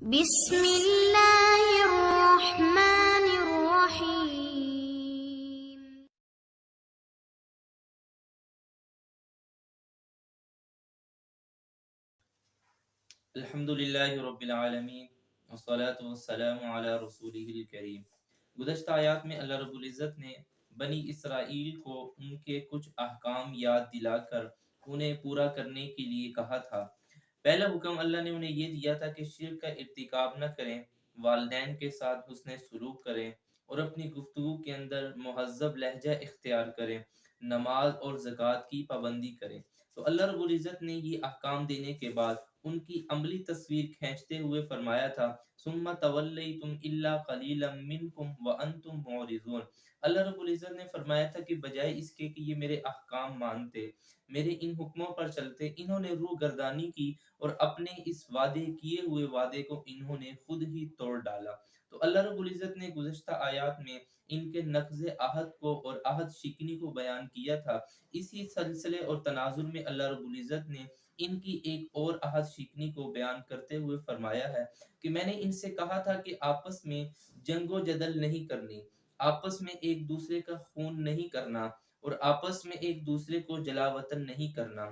بسم اللہ الرحمن الرحیم. الحمدللہ رب العالمین والصلاة والسلام علی رسولہ الکریم. گزشتہ آیات میں اللہ رب العزت نے بنی اسرائیل کو ان کے کچھ احکام یاد دلا کر انہیں پورا کرنے کے لیے کہا تھا. پہلا حکم اللہ نے انہیں یہ دیا تھا کہ شرک کا ارتکاب نہ کریں، والدین کے ساتھ حسن سلوک کریں اور اپنی گفتگو کے اندر مہذب لہجہ اختیار کریں، نماز اور زکوٰۃ کی پابندی کریں. تو اللہ رب العزت نے یہ احکام دینے کے بعد ان کی عملی تصویر کھینچتے ہوئے فرمایا تھا ثم تولیتم الا قلیلا منکم وانتم معرضون. اللہ رب العزت نے فرمایا تھا کہ بجائے اس کے کہ یہ میرے احکام مانتے، میرے ان حکموں پر چلتے، انہوں نے روح گردانی کی اور اپنے اس وعدے کیے ہوئے وعدے کو انہوں نے خود ہی توڑ ڈالا. تو اللہ رب العزت نے گزشتہ آیات میں ان کے نقض عہد کو اور عہد شکنی کو بیان کیا تھا. اسی سلسلے اور تناظر میں اللہ رب العزت نے ان کی ایک اور عہد شکنی کو بیان کرتے ہوئے فرمایا ہے کہ میں نے ان سے کہا تھا کہ آپس میں جنگ و جدل نہیں کرنی، آپس میں ایک دوسرے کا خون نہیں کرنا اور آپس میں ایک دوسرے کو جلا وطن نہیں کرنا.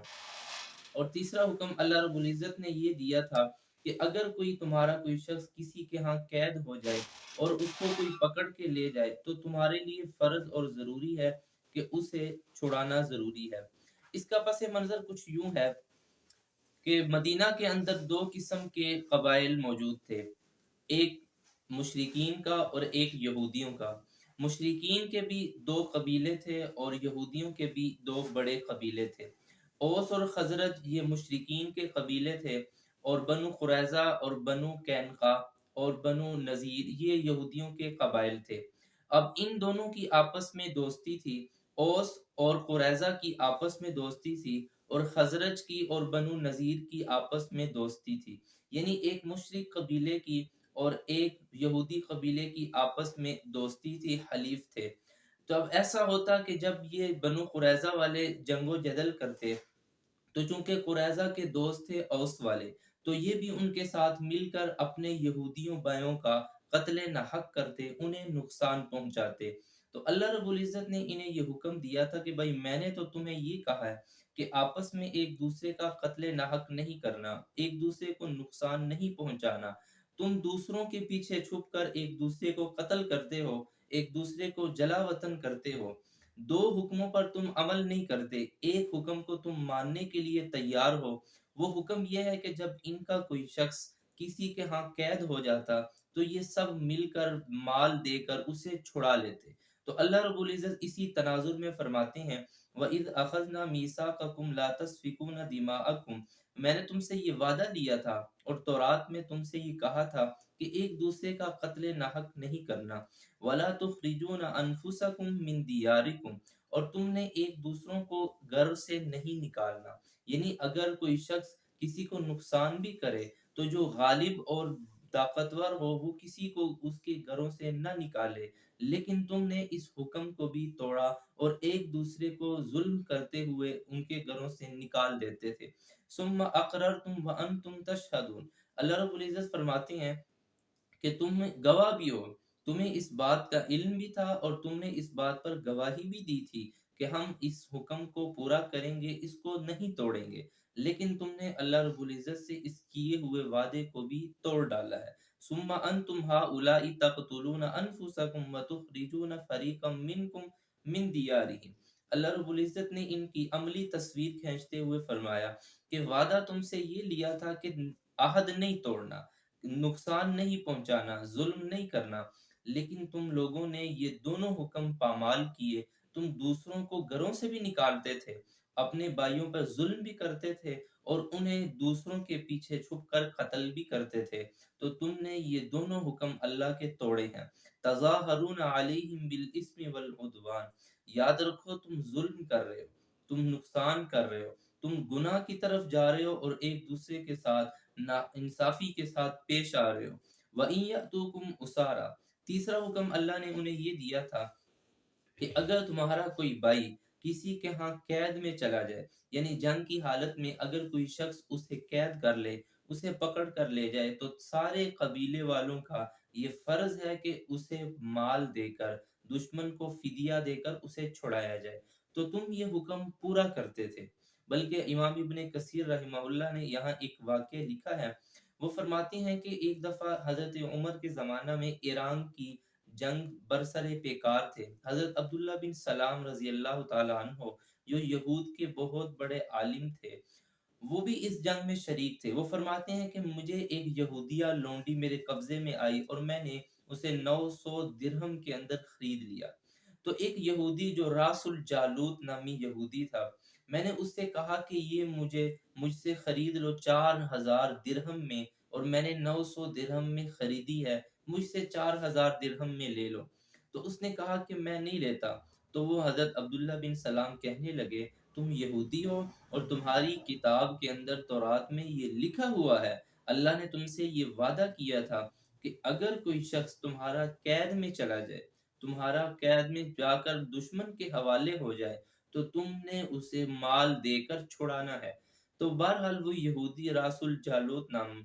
اور تیسرا حکم اللہ رب العزت نے یہ دیا تھا کہ اگر تمہارا کوئی شخص کسی کے ہاں قید ہو جائے اور اس کو کوئی پکڑ کے لے جائے تو تمہارے لیے فرض اور ضروری ہے کہ اسے چھڑانا ضروری ہے. اس کا پس منظر کچھ یوں ہے کہ مدینہ کے اندر دو قسم کے قبائل موجود تھے، ایک مشرکین کا اور ایک یہودیوں کا. مشرکین کے بھی دو قبیلے تھے اور یہودیوں کے بھی دو بڑے قبیلے تھے. اوس اور خزرج یہ مشرکین کے قبیلے تھے اور بنو قریظہ اور بنو قینقاع اور بنو نذیر یہ یہودیوں کے قبائل تھے. اب ان دونوں کی آپس میں دوستی تھی، اوس اور قریظہ کی آپس میں دوستی تھی اور خزرج کی اور بنو نذیر کی آپس میں دوستی تھی. یعنی ایک مشرک قبیلے کی اور ایک یہودی قبیلے کی آپس میں دوستی تھی، حلیف تھے. تو اب ایسا ہوتا کہ جب یہ بنو قریظہ والے جنگ و جدل کرتے تو چونکہ قریظہ کے دوست تھے اوس والے، تو یہ بھی ان کے ساتھ مل کر اپنے یہودیوں بھائیوں کا قتل ناحق کرتے، انہیں نقصان پہنچاتے. تو اللہ رب العزت نے انہیں یہ حکم دیا تھا کہ بھائی میں نے تو تمہیں یہ کہا ہے کہ آپس میں ایک دوسرے کا قتل ناحق نہیں کرنا، ایک دوسرے کو نقصان نہیں پہنچانا. تم دوسروں کے پیچھے چھپ کر ایک دوسرے کو قتل کرتے ہو، ایک دوسرے کو جلا وطن کرتے ہو. دو حکموں پر تم عمل نہیں کرتے، ایک حکم کو تم ماننے کے لیے تیار ہو. وہ حکم یہ ہے کہ جب ان کا کوئی شخص کسی کے ہاں قید ہو جاتا تو یہ سب مل کر مال دے کر اسے چھڑا لیتے. تو اللہ رب العزت اسی تناظر میں فرماتے ہیں وَإِذْ أَخَذْنَا مِيثَاقَكُمْ لَا تَسْفِكُونَ دِمَاءَكُمْ. میں نے تم سے یہ وعدہ لیا تھا اور تورات میں تم سے یہ کہا تھا کہ ایک دوسرے کا قتل ناحق نہیں کرنا. وَلَا تُخْرِجُونَ أَنفُسَكُم مِّن دِيَارِكُمْ. اور تم نے ایک دوسروں کو گھر سے نہیں نکالنا. یعنی اگر کوئی شخص کسی کو نقصان بھی کرے تو جو غالب اور طاقتور ہو وہ کسی کو اس کے گھروں سے نہ نکالے. لیکن تم نے اس حکم کو بھی توڑا اور ایک دوسرے کو ظلم کرتے ہوئے ان کے گھروں سے نکال دیتے تھے. ثم اقررتم وانتم تشهدون. اللہ رب العزت فرماتے ہیں کہ تم گواہ بھی ہو، تمہیں اس بات کا علم بھی تھا اور تم نے اس بات پر گواہی بھی دی تھی کہ ہم اس حکم کو پورا کریں گے، اس کو نہیں توڑیں گے. لیکن تم نے اللہ رب العزت سے اس کیے ہوئے وعدے کو بھی توڑ ڈالا ہے. ثم انتم هؤلاء تقتلون انفسکم وتخرجون فریقا منکم من دیارہم. اللہ رب العزت نے ان کی عملی تصویر کھینچتے ہوئے فرمایا کہ وعدہ تم سے یہ لیا تھا کہ عہد نہیں توڑنا، نقصان نہیں پہنچانا، ظلم نہیں کرنا. لیکن تم لوگوں نے یہ دونوں حکم پامال کیے. تم دوسروں کو گھروں سے بھی نکالتے تھے، اپنے بھائیوں پر ظلم بھی کرتے تھے اور انہیں دوسروں کے پیچھے چھپ کر قتل بھی کرتے تھے. تو تم نے یہ دونوں حکم اللہ کے توڑے ہیں. تظاہرون علیہم بالاسم والعدوان. یاد رکھو تم ظلم کر رہے ہو، تم نقصان کر رہے ہو، تم گناہ کی طرف جا رہے ہو اور ایک دوسرے کے ساتھ نا انصافی کے ساتھ پیش آ رہے ہو. وَإِن يَأْتُوكُمْ أُسَارَىٰ. تیسرا حکم اللہ نے انہیں یہ دیا تھا کہ اگر تمہارا کوئی بھائی کسی کے ہاں قید میں چلا جائے، یعنی جنگ کی حالت میں اگر کوئی شخص اسے قید کر لے، اسے پکڑ کر لے جائے تو سارے قبیلے والوں کا یہ فرض ہے کہ اسے مال دے کر، دشمن کو فدیہ دے کر اسے چھڑایا جائے، تو تم یہ حکم پورا کرتے تھے۔ بلکہ امام ابن کثیر رحمہ اللہ نے یہاں ایک واقعہ لکھا ہے، وہ فرماتے ہیں کہ ایک دفعہ حضرت عمر کے زمانہ میں ایران کی جنگ برسر پیکار تھے۔ حضرت عبداللہ بن سلام رضی اللہ تعالیٰ عنہ جو یہود کے بہت بڑے عالم تھے، وہ بھی اس جنگ میں شریک تھے۔ وہ فرماتے ہیں کہ مجھے ایک یہودیہ لونڈی میرے قبضے میں آئی اور میں نے اسے 900 درہم کے اندر خرید لیا۔ تو ایک یہودی جو راس الجالوت نامی یہودی تھا، میں نے اس سے کہا کہ یہ مجھ سے خرید لو 4000 درہم میں، اور میں نے 900 درہم میں خریدی ہے، مجھ سے 4000 درہم میں لے لو۔ تو اس نے کہا کہ میں نہیں لیتا۔ تو وہ حضرت عبداللہ بن سلام کہنے لگے، تم یہودی ہو اور تمہاری کتاب کے اندر تورات میں یہ لکھا ہوا ہے، اللہ نے تم سے یہ وعدہ کیا تھا کہ اگر کوئی شخص تمہارا قید میں چلا جائے، تمہارا قید میں جا کر دشمن کے حوالے ہو جائے، تو تم نے اسے مال دے کر چھڑانا ہے۔ تو بہرحال وہ یہودی راس الجالوت نام،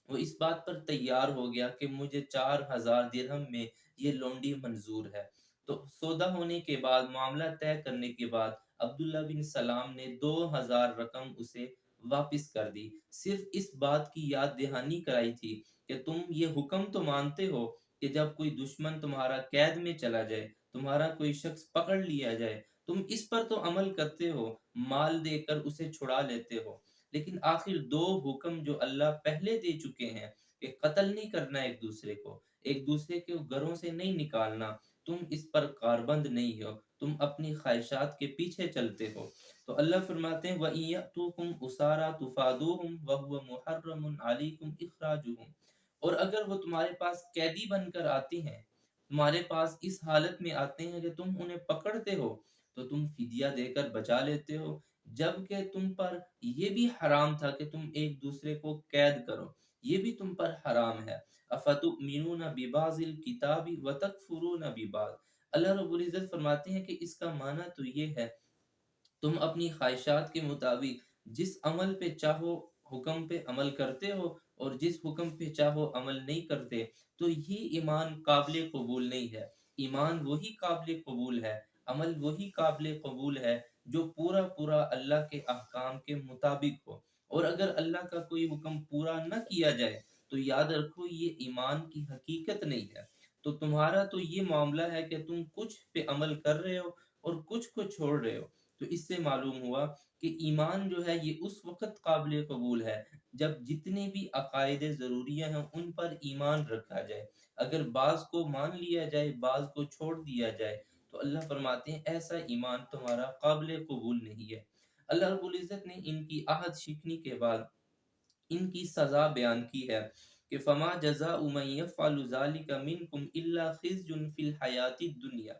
وہ اس بات پر تیار ہو گیا کہ مجھے 4000 درہم میں یہ لونڈی منظور ہے۔ تو سودا ہونے کے بعد، معاملہ طے کرنے کے بعد، عبداللہ بن سلام نے 2000 رقم اسے واپس کر دی، صرف اس بات کی یاد دہانی کرائی تھی کہ تم یہ حکم تو مانتے ہو کہ جب کوئی دشمن تمہارا قید میں چلا جائے، تمہارا کوئی شخص پکڑ لیا جائے، تم اس پر تو عمل کرتے ہو، مال دے کر اسے چھڑا لیتے ہو، لیکن آخر دو حکم جو اللہ پہلے دے چکے ہیں کہ قتل نہیں کرنا ایک دوسرے کو، ایک دوسرے کے گھروں سے نہیں نکالنا، تم اس پر کاربند نہیں ہو، تم اپنی خواہشات کے پیچھے چلتے ہو۔ تو اللہ فرماتے ہیں وَإِن يَأْتُوكُمْ أُسَارَىٰ تُفَادُوهُمْ وَهُوَ مُحَرَّمٌ عَلَيْكُمْ إِخْرَاجُهُمْ، اور اگر وہ تمہارے پاس قیدی بن کر آتے ہیں، تمہارے پاس اس حالت میں آتے ہیں کہ تم انہیں پکڑتے ہو، تو تم فدیہ دے کر بچا لیتے ہو، جبکہ تم پر یہ بھی حرام تھا کہ تم ایک دوسرے کو قید کرو، یہ بھی تم پر حرام ہے۔ افتؤمنون ببعض الکتاب وتکفرون ببعض، اللہ رب العزت فرماتے ہیں کہ اس کا معنی تو یہ ہے، تم اپنی خواہشات کے مطابق جس عمل پہ چاہو حکم پہ عمل کرتے ہو، اور جس حکم پہ چاہو عمل نہیں کرتے، تو یہ ایمان قابل قبول نہیں ہے۔ ایمان وہی قابل قبول ہے، عمل وہی قابل قبول ہے جو پورا پورا اللہ کے احکام کے مطابق ہو، اور اگر اللہ کا کوئی حکم پورا نہ کیا جائے تو یاد رکھو یہ ایمان کی حقیقت نہیں ہے۔ تو تمہارا تو یہ معاملہ ہے کہ تم کچھ پہ عمل کر رہے ہو اور کچھ کو چھوڑ رہے ہو۔ تو اس سے معلوم ہوا کہ ایمان جو ہے یہ اس وقت قابل قبول ہے جب جتنے بھی عقائد ضروریہ ہیں ان پر ایمان رکھا جائے۔ اگر بعض کو مان لیا جائے، بعض کو چھوڑ دیا جائے، تو اللہ فرماتے ہیں ایسا ایمان تمہارا قابل قبول نہیں ہے۔ اللہ رب العزت نے ان کی عہد شکنی کے بعد ان کی سزا بیان کی ہے کہ فما جزاء من يفعل ذلك منكم الا خزي في الحیات الدنیا۔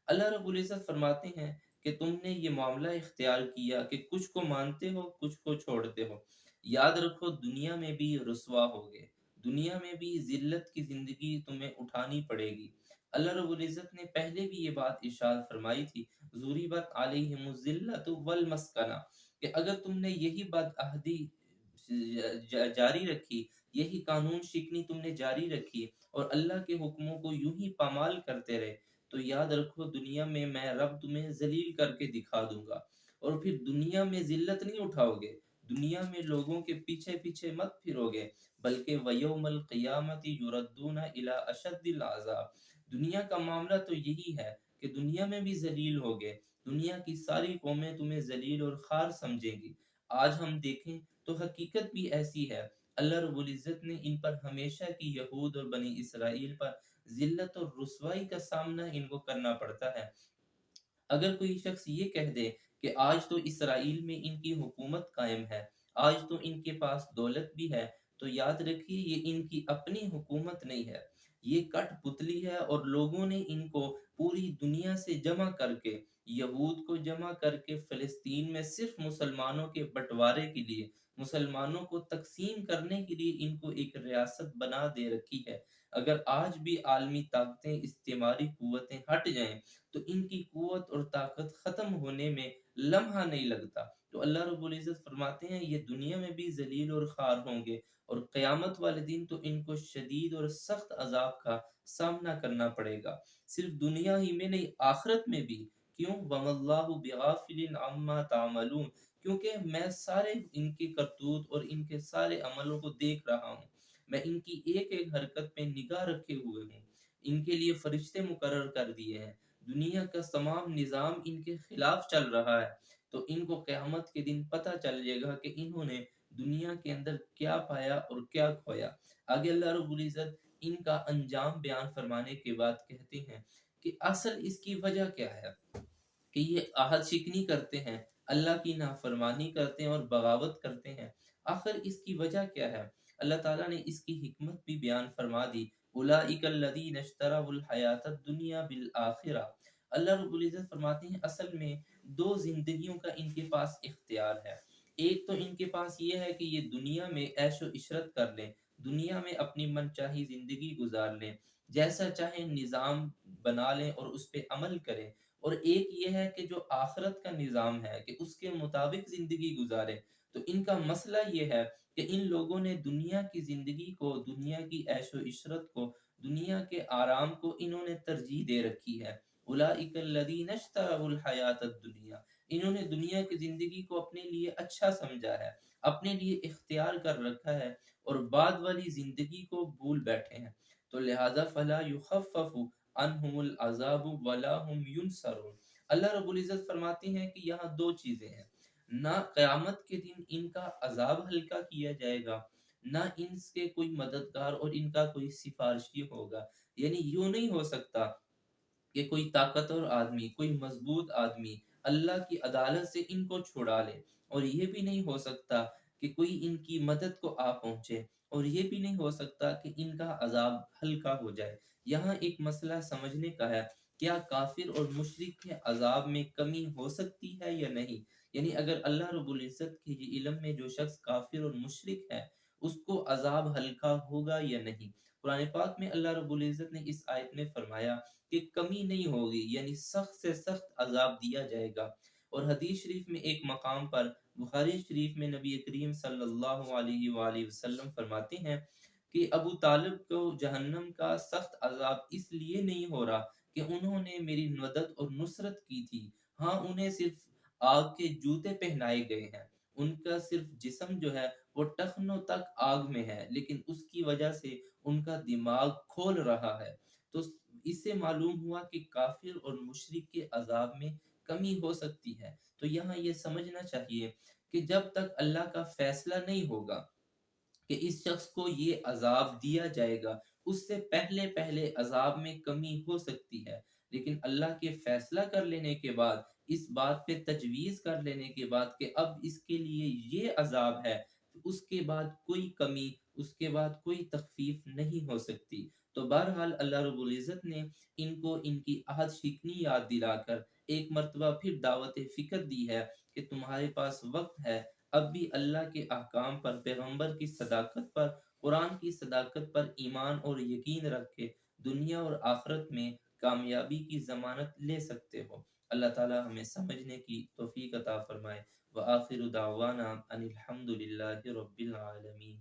اللہ رب العزت فرماتے ہیں کہ تم نے یہ معاملہ اختیار کیا کہ کچھ کو مانتے ہو، کچھ کو چھوڑتے ہو، یاد رکھو دنیا میں بھی رسوا ہوگے، دنیا میں بھی ذلت کی زندگی تمہیں اٹھانی پڑے گی۔ اللہ رب العزت نے پہلے بھی یہ بات ارشاد فرمائی تھی، ضُرِبَتْ عَلَيْهِمُ الذِّلَّةُ وَالْمَسْكَنَةُ، کہ اگر تم نے یہی بد عہدی جاری رکھی، یہی قانون شکنی تم نے جاری رکھی اور اللہ کے حکموں کو یوں ہی پامال کرتے رہے، تو یاد رکھو دنیا میں میں رب تمہیں ذلیل کر کے دکھا دوں گا، اور پھر دنیا میں ذلت نہیں اٹھاؤ گے، دنیا میں لوگوں کے پیچھے پیچھے مت پھرو گے، بلکہ وَيَوْمَ الْقِيَامَةِ يُرَدُّونَ إِلَىٰ أَشَدِّ الْعَذَابِ، دنیا کا معاملہ تو یہی ہے کہ دنیا میں بھی ذلیل ہوگے، دنیا کی ساری قومیں تمہیں ذلیل اور خوار سمجھیں گی۔ آج ہم دیکھیں تو حقیقت بھی ایسی ہے، اللہ رب العزت نے ان پر ہمیشہ کی یہود اور بنی اسرائیل پر ذلت اور رسوائی کا سامنا ان کو کرنا پڑتا ہے۔ اگر کوئی شخص یہ کہہ دے کہ آج تو اسرائیل میں ان کی حکومت قائم ہے، آج تو ان کے پاس دولت بھی ہے، تو یاد رکھیے یہ ان کی اپنی حکومت نہیں ہے، یہ کٹ پتلی ہے، اور لوگوں نے ان کو پوری دنیا سے جمع کر کے، یہود کو جمع کر کے فلسطین میں صرف مسلمانوں کے بٹوارے کے لیے، مسلمانوں کو تقسیم کرنے کے لیے ان کو ایک ریاست بنا دے رکھی ہے۔ اگر آج بھی عالمی طاقتیں، استعماری قوتیں ہٹ جائیں تو ان کی قوت اور طاقت ختم ہونے میں لمحہ نہیں لگتا۔ تو اللہ رب العزت فرماتے ہیں یہ دنیا میں بھی ذلیل اور خوار ہوں گے، اور قیامت والے دن تو ان کو شدید اور سخت عذاب کا سامنا کرنا پڑے گا، صرف دنیا ہی میں نہیں آخرت میں بھی۔ کیوں؟ وَمَا اللَّهُ بِغَافِلٍ عَمَّا تَعْمَلُونَ، کیونکہ میں سارے ان کے کرتوت اور ان کے سارے عملوں کو دیکھ رہا ہوں، میں ان کی ایک ایک حرکت پہ نگاہ رکھے ہوئے ہوں، ان کے لیے فرشتے مقرر کر دیے ہیں، دنیا کا تمام نظام ان کے خلاف چل رہا ہے، تو ان کو قیامت کے دن پتہ چل جائے گا کہ انہوں نے دنیا کے اندر کیا پایا اور کیا کھویا۔ آگے اللہ رب العزت ان کا انجام بیان فرمانے کے بعد کہتے ہیں کہ اصل اس کی وجہ کیا ہے کہ یہ عہد شکنی کرتے ہیں، اللہ کی نافرمانی کرتے ہیں اور بغاوت کرتے ہیں۔ آخر اس کی وجہ کیا ہے؟ اللہ تعالیٰ نے اس کی حکمت بھی بیان فرما دی۔ اولئک الذین اشتروا الحیات الدنیا بالآخرہ، اللہ رب العزت فرماتے ہیں اصل میں دو زندگیوں کا ان کے پاس اختیار ہے۔ ایک تو ان کے پاس یہ ہے کہ یہ دنیا میں عیش و عشرت کر لیں، دنیا میں اپنی من چاہی زندگی گزار لیں، جیسا چاہے نظام بنا لیں اور اس پہ عمل کریں، اور ایک یہ ہے کہ جو آخرت کا نظام ہے کہ اس کے مطابق زندگی گزارے۔ تو ان کا مسئلہ یہ ہے کہ ان لوگوں نے دنیا کی زندگی کو، دنیا کی عیش و عشرت کو، دنیا کے آرام کو انہوں نے ترجیح دے رکھی ہے۔ اولئک الذین اشتروا الحیات الدنیا، انہوں نے دنیا کی زندگی کو اپنے لیے اچھا سمجھا ہے، اپنے لیے اختیار کر رکھا ہے، اور بعد والی زندگی کو بھول بیٹھے ہیں۔ تو لہذا فلا یخفف عنہم العذاب ولا هم ینصرون، اللہ رب العزت فرماتے ہیں کہ یہاں دو چیزیں ہیں، نہ قیامت کے دن ان کا عذاب ہلکا کیا جائے گا، نہ ان کے کوئی مددگار اور ان کا کوئی سفارشی ہوگا۔ یعنی یوں نہیں ہو سکتا کہ کوئی طاقتور آدمی، کوئی مضبوط آدمی اللہ کی عدالت سے ان کو چھڑا لے، اور یہ بھی نہیں ہو سکتا کہ کوئی ان کی مدد کو آ پہنچے، اور یہ بھی نہیں ہو سکتا کہ ان کا عذاب ہلکا ہو جائے۔ یہاں ایک مسئلہ سمجھنے کا ہے، کیا کافر اور مشرک کے عذاب میں کمی ہو سکتی ہے یا نہیں؟ یعنی اگر اللہ رب العزت کے علم میں جو شخص کافر اور مشرک ہے اس کو عذاب ہلکا ہوگا یا نہیں؟ قرآن پاک میں اللہ رب العزت نے اس آیت میں فرمایا کہ کمی نہیں ہوگی، یعنی سخت سے سخت عذاب دیا جائے گا۔ اور حدیث شریف میں ایک مقام پر، بخاری شریف میں نبی کریم صلی اللہ علیہ وآلہ وسلم فرماتے ہیں کہ ابو طالب کو جہنم کا سخت عذاب اس لیے نہیں ہو رہا کہ انہوں نے میری مدد اور نصرت کی تھی، ہاں انہیں صرف آگ کے جوتے پہنائے گئے ہیں، ان کا صرف جسم جو ہے وہ ٹخنوں تک آگ میں ہے، لیکن اس کی وجہ سے ان کا دماغ کھول رہا ہے۔ تو اس سے معلوم ہوا کہ کافر اور مشرک کے عذاب میں کمی ہو سکتی ہے۔ تو یہاں یہ سمجھنا چاہیے کہ جب تک اللہ کا فیصلہ نہیں ہوگا کہ اس شخص کو یہ عذاب دیا جائے گا، اس سے پہلے پہلے عذاب میں کمی ہو سکتی ہے، لیکن اللہ کے فیصلہ کر لینے کے بعد، اس بات پہ تجویز کر لینے کے بعد کہ اب اس کے لیے یہ عذاب ہے، اس کے بعد کوئی کمی، اس کے بعد کوئی تخفیف نہیں ہو سکتی۔ تو بہرحال اللہ رب العزت نے ان کو ان کی عہد شکنی یاد دلا کر ایک مرتبہ پھر دعوت فکر دی ہے کہ تمہارے پاس وقت ہے، اب بھی اللہ کے احکام پر، پیغمبر کی صداقت پر، قرآن کی صداقت پر ایمان اور یقین رکھ کے دنیا اور آخرت میں کامیابی کی ضمانت لے سکتے ہو۔ اللہ تعالی ہمیں سمجھنے کی توفیق عطا فرمائے۔ وآخر دعوانا ان الحمد للہ رب العالمین۔